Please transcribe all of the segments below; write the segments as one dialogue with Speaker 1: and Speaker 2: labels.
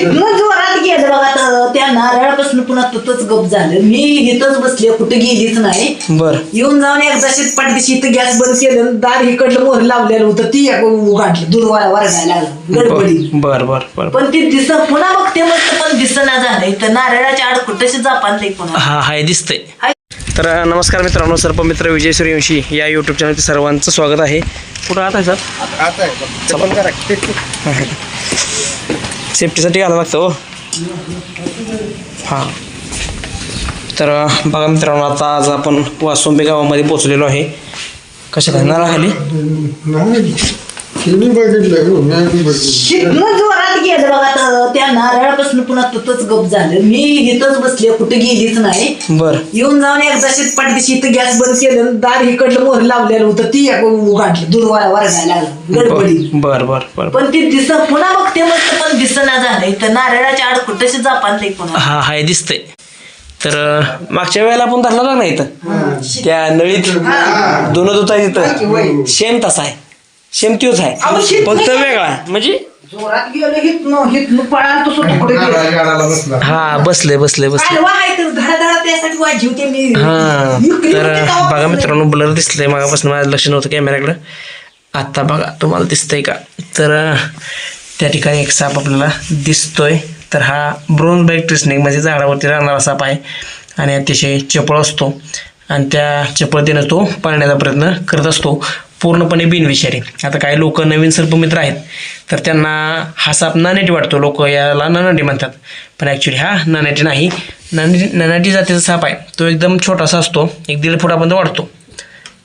Speaker 1: तिथनं जोरात गेलं बघा तर त्या नारळापासून पुन्हा ततच गप झालं. मी इथंच बसले, कुठे गेलीच नाही.
Speaker 2: बर
Speaker 1: येऊन जाऊन एकदाशीच पाठीशी इथं गॅस बंद केलं, दार इकडलं मोहर लावलेलं होतं, ती एक उघडलं, दूध वरगायला लागलं गडबडी.
Speaker 2: बर बर बर
Speaker 1: पण ती पुन्हा बघते मस्त, पण दिसना झालंय तर नारळाच्या आड कुठेशी जापानले पुन्हा.
Speaker 2: हा हाय दिसतंय. तर नमस्कार मित्रांनो, सर्पमित्र विजय सूर्यवंशी या यूट्यूब चॅनलचे सर्वांचं स्वागत आहे. कुठं आता आहे सर? सेफ्टीसाठी घालावं लागतं हो. हां तर बघा मित्रांनो, आता आज आपण वासुंबे गावामध्ये पोचलेलो आहे. कशा काय नारळाखाली
Speaker 1: तिथनं जोरात गेलं बघा तर त्या नारळापासून पुन्हा ततच गप झालं. मी इथंच बसले, कुठे गेलीच नाही.
Speaker 2: बर
Speaker 1: येऊन जाऊन एकदाशीच पाठीशी इथं गॅस बंद केलं, दार इकडलं मोहर लावलेलं होतं, ती एक उघडलं, दूध वरगायला लागलं गडबडी.
Speaker 2: बर बर बर
Speaker 1: पण ती पुन्हा बघते मस्त, पण दिसना झालंय तर नारळाच्या आड कुठेशी जापानले पुन्हा.
Speaker 2: हा हाय दिसतंय. तर मागच्या वेळेला आपण धरला होता ना इथं त्या नळीत दोन होता तिथं, सेम तसा आहे, सेम त्योच आहे, फक्त वेगळा म्हणजे
Speaker 1: जोरात गेलं हितनं पळाल तसं तुकडे गेलं.
Speaker 2: हा बसले बसले बसले.
Speaker 1: कालवा आहे तर धडाधडा त्यासाठी वाजवते मी.
Speaker 2: हा तर बघा मित्रांनो, ब्लर दिसतंय, मागापासून माझं लक्ष नव्हतं कॅमेराकडं. आता बघा तुम्हाला दिसतंय का? तर त्या ठिकाणी एक साप आपल्याला दिसतोय. तर हा ब्रोंज बॅक ट्रिस्नेक म्हणजे झाडावरती राहणारा साप आहे आणि अतिशय चपळ असतो आणि त्या चपळतेनं तो पाळण्याचा प्रयत्न करत असतो, पूर्णपणे बिनविषारी. आता काही लोक नवीन सर्पमित्र आहेत तर त्यांना हा साप नानेटी वाटतो, लोक याला ननाटी म्हणतात, पण ॲक्च्युली हा नानेटी नाही. ननाटी जातीचा साप आहे, तो एकदम छोटासा असतो, 1-1.5 फुटापर्यंत वाढतो.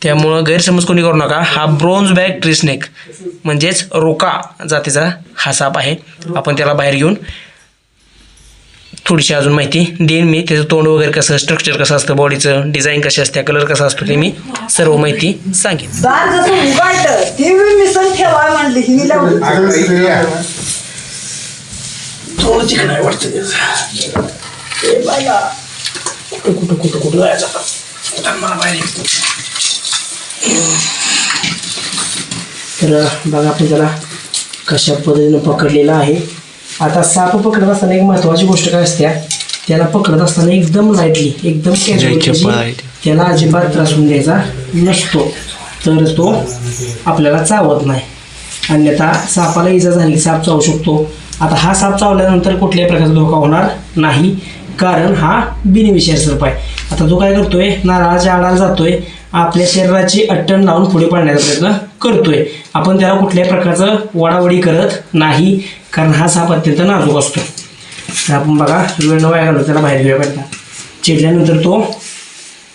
Speaker 2: त्यामुळं गैरसमज कोणी करू नका. हा ब्रोंज बॅक ट्रिस्नेक म्हणजेच रोका जातीचा हा साप आहे. आपण त्याला बाहेर घेऊन थोडीशी अजून माहिती देईन मी. त्याचं तोंड वगैरे कसं, स्ट्रक्चर कसं असतं, बॉडीचं डिझाईन कशी असते, कलर कसा असतो, ते मी सर्व माहिती सांगेन.
Speaker 1: दार जसं उघडलं ते मिसळ ठेवा म्हणले ही लावली.
Speaker 2: थोडं चिकन आहे वाटतं कुठं जायचं आता मला बाहेर. तर बघा आपण त्याला कशा पद्धतीनं पकडलेलं आहे. आता साप पकडत असताना एक महत्त्वाची गोष्ट काय असते, त्याला पकडत असताना एकदम लाईटली, एकदम कॅज्युअली, त्याला अजिबात त्रास होऊन द्यायचा नसतो, तर तो आपल्याला चावत नाही. अन्यथा सापाला इजा झाली, साप चावू शकतो. आता हा साप चावल्यानंतर कुठल्याही प्रकारचा धोका होणार नाही, कारण हा बिनविषारी सर्प आहे. आता तो काय करतोय, नारळाच्या आडाला जातोय, आपल्या शरीराची अट्टण लावून पुढे पाडण्याचा प्रयत्न करतोय. आपण त्याला कुठल्याही प्रकारचं वडावडी करत नाही, कारण हा साप अत्यंत नाजूक असतो. तर आपण बघा वेळ न वाया घालवता त्याला बाहेर घेऊया पाहिजे. चिडल्यानंतर तो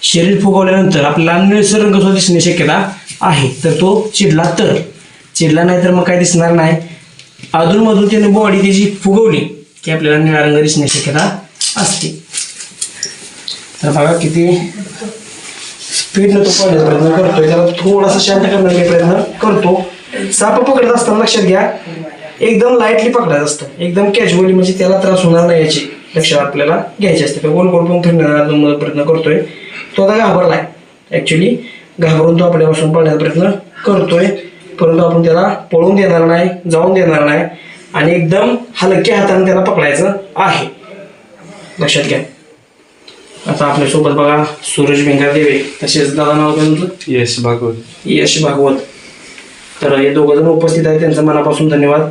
Speaker 2: शरीर फुगवल्यानंतर आपल्याला निळसर रंग सुद्धा दिसण्याची शक्यता आहे. तर तो चिडला नाही तर मग काय दिसणार नाही. अधूनमधून त्याने बॉडी त्याची फुगवली की आपल्याला निळा रंग दिसण्याची शक्यता असते. तर बघा किती स्पीडनं तो पडण्याचा प्रयत्न करतोय, त्याला थोडासा शांत करण्याचा प्रयत्न करतो. साप पकडत असताना लक्षात घ्या, एकदम लाईटली पकडायचं असतं, एकदम कॅज्युअली, म्हणजे त्याला त्रास होणार नाही याची लक्षात आपल्याला घ्यायची असते. गोल गोल पण फिरण्याचा प्रयत्न करतोय. तो आता घाबरलाय, ॲक्च्युली घाबरून तो आपल्यापासून पळण्याचा प्रयत्न करतोय, परंतु आपण त्याला पळून देणार नाही, जाऊन देणार नाही आणि एकदम हलक्या हाताने त्याला पकडायचं आहे, लक्षात घ्या. आता आपल्यासोबत बघा सूरज भिंगार देवे, तसेच दादा नाव काय तुमचं? यश भागवत. तर हे दोघं जण उपस्थित आहेत, त्यांचं मनापासून धन्यवाद.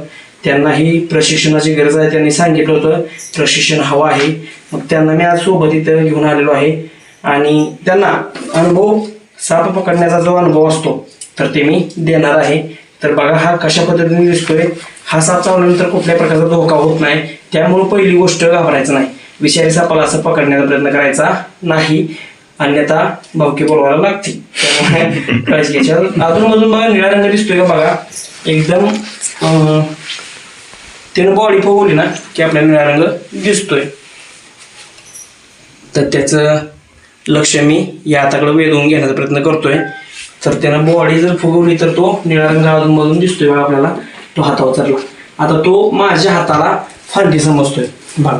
Speaker 2: त्यांना ही प्रशिक्षणाची गरज आहे, त्यांनी सांगितलं होतं प्रशिक्षण हवं आहे, मग त्यांना मी आज सोबत इथं घेऊन आलेलो आहे आणि त्यांना अनुभव, साप पकडण्याचा जो अनुभव असतो तर ते मी देणार आहे. तर बघा हा कशा पद्धतीने दिसतोय. हा साप चावल्यानंतर कुठल्याही प्रकारचा धोका होत नाही, त्यामुळे पहिली गोष्ट घाबरायचं नाही. विषारी सापाला असं पकडण्याचा प्रयत्न करायचा नाही, अन्यथा भावकी बोलवायला लागते. त्यामुळे काळजी घ्यायची. अजूनमधून बघा निळा रंग दिसतोय का बघा, एकदम त्यानं बॉडी फुगवली ना की आपल्याला निळा रंग दिसतोय. तर त्याचं लक्ष मी या हाताकडे वेधून घेण्याचा प्रयत्न करतोय. तर त्यानं बॉडी जर फुगवली तर तो निळा रंग अधूनमधून दिसतोय बघा आपल्याला, तो हातावर चढला. आता तो माझ्या हाताला फांदी समजतोय. बघा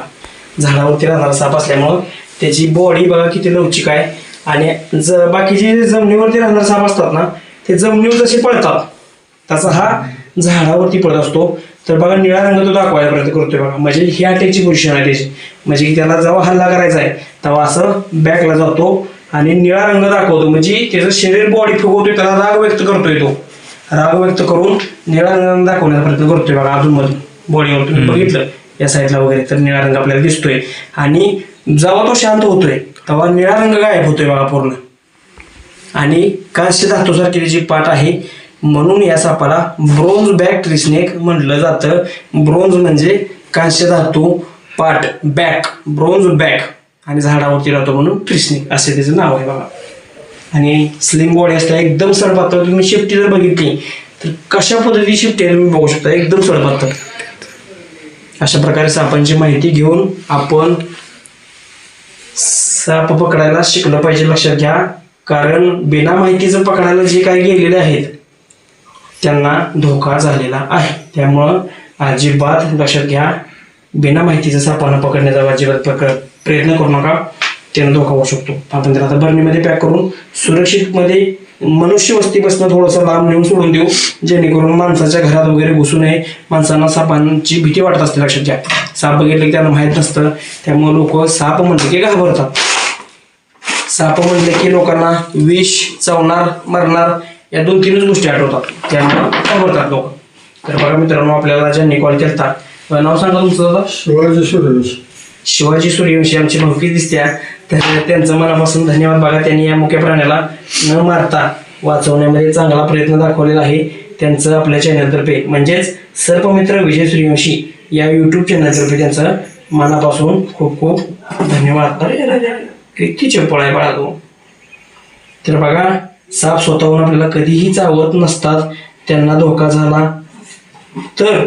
Speaker 2: झाडावरती राहणारा साप असल्यामुळं त्याची बॉडी बघा किती लवचिक आहे आणि बाकीचे जमिनीवरती राहणारे साप असतात ना, ते जमिनीवर जसे पळतात तसा हा झाडावरती पळत असतो. तर बघा निळा रंग तो दाखवायचा प्रयत्न करतोय बघा. म्हणजे ही अटॅकची पोझिशन आहे त्याची. म्हणजे की त्याला जेव्हा हल्ला करायचा आहे तेव्हा असं बॅकला जातो आणि निळा रंग दाखवतो. म्हणजे त्याचं शरीर बॉडी फुगवतोय, त्याला राग व्यक्त करतोय. तो राग व्यक्त करून निळा रंग दाखवण्याचा प्रयत्न करतोय बघा. अजून मधून बॉडीवर तुम्ही बघितलं या साईडला वगैरे तर निळा रंग आपल्याला दिसतोय. आणि जेव्हा तो शांत होतोय तेव्हा निळा रंग गायब होतोय बघा पूर्ण. आणि कांस्य धातूसारखी त्याची पाठ आहे, म्हणून या सापाला ब्रोंज बॅक ट्री स्नेक म्हटलं जातं. ब्रोंज म्हणजे कांस्य धातू, पाठ बॅक, ब्रोंज बॅक, आणि झाडावरती राहतो म्हणून ट्री स्नेक असे त्याचं नाव आहे बघा. आणि स्लिम बॉडी असते, एकदम सडपातळ. तुम्ही शेपटी जर बघितली तर कशा पद्धतीची शेपटी आहे तुम्ही बघू शकता, एकदम सडपातळ. अशा प्रकारे सापांची माहिती घेऊन आपण साप पकडायला शिकलं पाहिजे, लक्षात घ्या. कारण बिना माहितीचं पकडायला जे काही गेलेले आहेत त्यांना धोका झालेला आहे. त्यामुळं अजिबात लक्षात घ्या, बिना माहितीचं सापांना पकडण्याचा अजिबात प्रयत्न करू नका, त्यांना धोका होऊ शकतो. आपण त्याला आता बर्नीमध्ये पॅक करून सुरक्षितमध्ये मनुष्य वस्तीपासून थोडंसं लांब नेऊन सोडून देऊ, जेणेकरून माणसाच्या घरात वगैरे घुसू नये. माणसांना सापांची भीती वाटत असते, लक्षात घ्या. साप बघितलं की त्यांना माहीत नसतं, त्यामुळे लोक साप म्हणले की घाबरतात. साप म्हणले की लोकांना विष, चावणार, मरणार या 2-3च गोष्टी आठवतात, त्यामुळे घाबरतात लोक. तर बघा मित्रांनो, आपल्याला ज्यांनी कॉल केला, नाव सांगा तुमचं दादा?
Speaker 3: शिवाजी सूर्यवंशी.
Speaker 2: शिवाजी सूर्यवंशी आमची भावकी दिसत्या. तर त्यांचं मनापासून धन्यवाद. बघा, त्यांनी या मुख्य प्राण्याला न मारता वाचवण्यामध्ये चांगला प्रयत्न दाखवलेला आहे. त्यांचं आपल्या चॅनलतर्फे म्हणजेच सर्पमित्र विजय सूर्यवंशी या यूट्यूब चॅनलतर्फे त्यांचं मनापासून खूप खूप धन्यवाद. अरे किती चपळ आहे बाळा तो. तर बघा, साप स्वतःहून आपल्याला कधीही चावत नसतात. त्यांना धोका झाला तर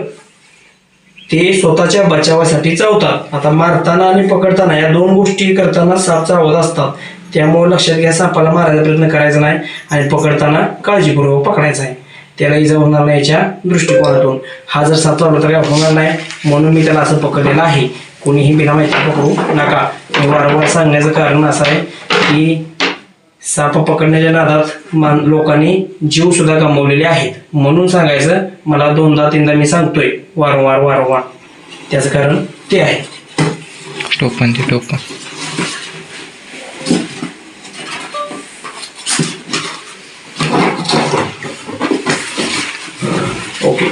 Speaker 2: ते स्वतःच्या बचावासाठी चावतात. आता मारताना आणि पकडताना या 2 गोष्टी करताना साप चावत असतात. त्यामुळे लक्षात घ्या, सापाला मारायचा प्रयत्न करायचा नाही आणि पकडताना काळजीपूर्वक पकडायचा आहे. त्याला इजा होणार नाही याच्या दृष्टिकोनातून. हा जर साप चावला तर काय होणार नाही, म्हणून मी त्याला असं पकडलेलं आहे. कोणीही बिना माहिती पकडू नका. मी वारंवार सांगण्याचं कारण असं आहे की साप पकडण्याच्या नादात लोकांनी जीव सुद्धा गमावलेले आहेत. म्हणून सांगायचं मला 2दा-3दा मी सांगतोय वारंवार. त्याचं कारण ते आहे.
Speaker 4: टोपण
Speaker 2: ओके.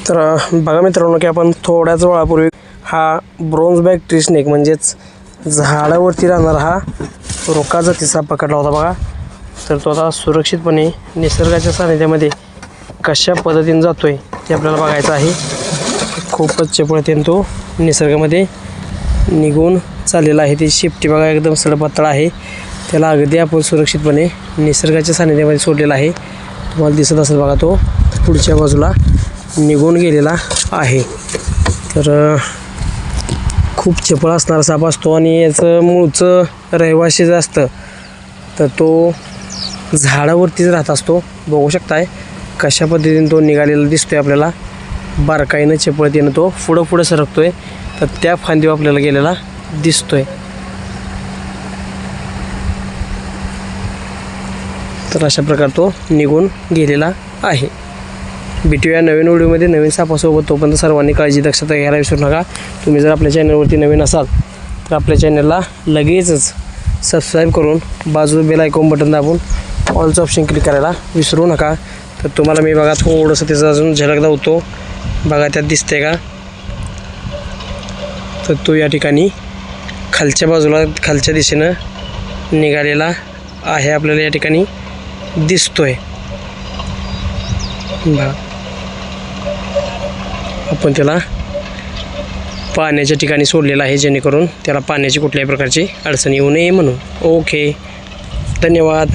Speaker 2: तर बघा मित्रांनो, की आपण थोड्याच वेळापूर्वी हा ब्रोंज बॅक ट्री स्नेक म्हणजेच झाडावरती राहणारा हा रोका जाती साप पकडला होता बघा. तर तो आता सुरक्षितपणे निसर्गाच्या सानिध्यामध्ये कशा पद्धतीने जातोय ते आपल्याला बघायचं आहे. खूपच चपळतेने तो निसर्गामध्ये निघून चाललेला आहे. ती शेपटी बघा एकदम सडपातळ आहे. त्याला अगदी आपण सुरक्षितपणे निसर्गाच्या सानिध्यामध्ये सोडलेला आहे. तुम्हाला दिसत असेल बघा, तो पुढच्या बाजूला निघून गेलेला आहे. तर खूप चपळ असणारा साप असतो आणि याचं मूळचं रहिवाशी जे असतं तर तो झाडावरतीच राहत असतो. बघू शकताय कशा पद्धतीने तो निघालेला दिसतोय आपल्याला. बारकाईनं चपळतेनं तो पुढं सरकतोय. तर त्या फांदीवर आपल्याला गेलेला दिसतोय. तर अशा प्रकारे तो निघून गेलेला आहे. भेटूया नवीन व्हिडिओमध्ये नवीन सापासोबत. तोपर्यंत सर्वांनी काळजी दक्षता घ्यायला विसरू नका. तुम्ही जर आपल्या चॅनलवरती नवीन असाल तर आपल्या चॅनलला लगेचच सबस्क्राईब करून बाजूला बेल आयकॉन बटन दाबून ऑलचं ऑप्शन क्लिक करायला विसरू नका. तर तुम्हाला मी बघा थोडंसं त्याचं अजून झलक दावतो. बघा त्यात दिसते का, तर तो या ठिकाणी खालच्या बाजूला खालच्या दिशेनं निघालेला आहे. आपल्याला या ठिकाणी दिसतोय बघा. आपण त्याला पाण्याच्या ठिकाणी सोडलेला आहे, जेणेकरून त्याला पाण्याची कुठल्याही प्रकारची अडचण येऊ नये म्हणून. ओके, धन्यवाद.